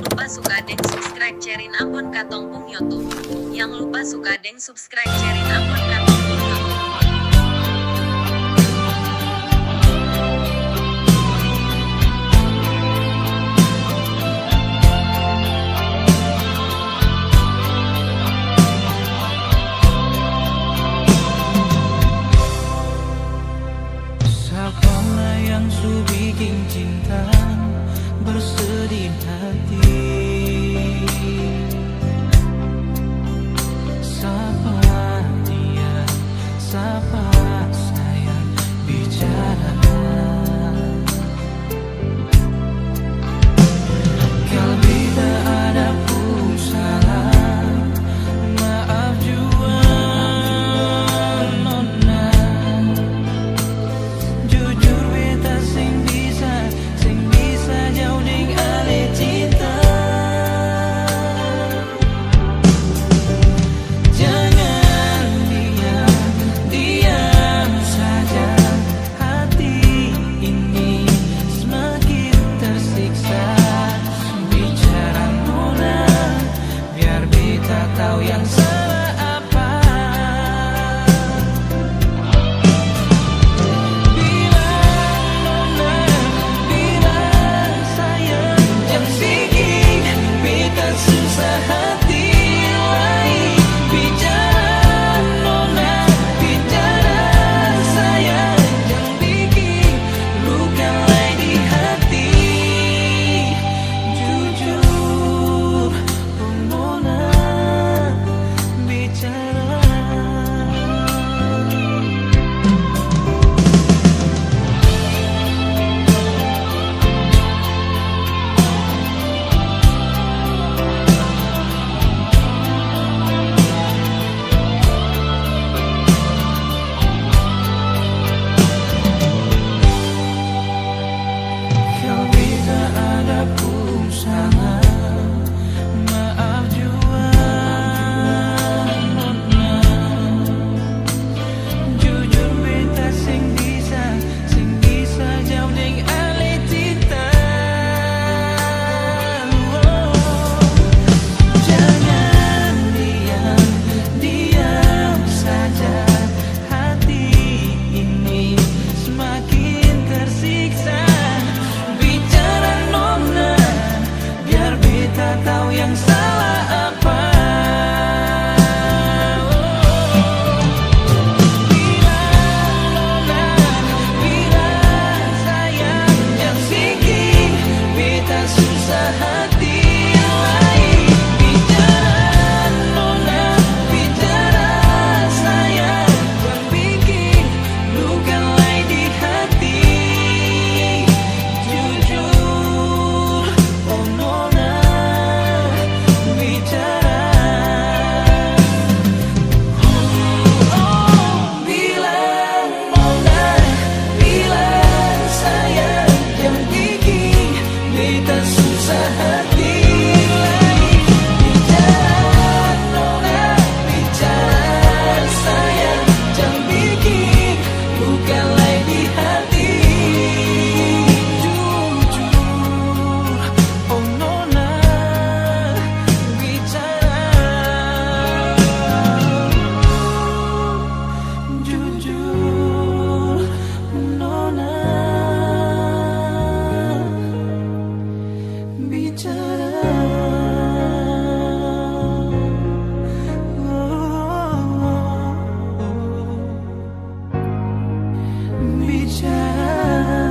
lupa suka deng subscribe cerin akun katong pung YouTube. Yang lupa suka deng subscribe cerin akun katong pung YouTube. Siapalah yang su bikin cinta bersedih hati? Siapa dia? Siapa sayang bicara? Kalau tak ada pun salah, maaf jua nona. Jujur beta sing bisa jauh ding ale cinta. Jangan diam saja, hati ini semakin tersiksa. Bicara nona, biar beta tahu yang salah apa. Susah hati lain bicara nona, bicara sayang, yang bikin luka lagi di hati. Jujur, oh nona, bicara. Kau bisa ada pun salah, maaf jua nona. Jujur beta sing bisa jauh ding ale cinta. Jangan diam saja, hati ini semakin tersiksa. Bicara nona, biar beta tahu yang salah apa. Bilang nona, bilang sayang, yang bikin beta susah hati lain. Bicara nona, bicara sayang, yang bikin luka lagi di hati. Jujur, oh nona, bicara. Bilang nona, bilang sayang, yang bikin beta susah hati lain. Bicara nona, bicara sayang, yang bikin luka lagi di hati. Jujur, oh nona, bicara. Jujur, nona, bicara. Bicara.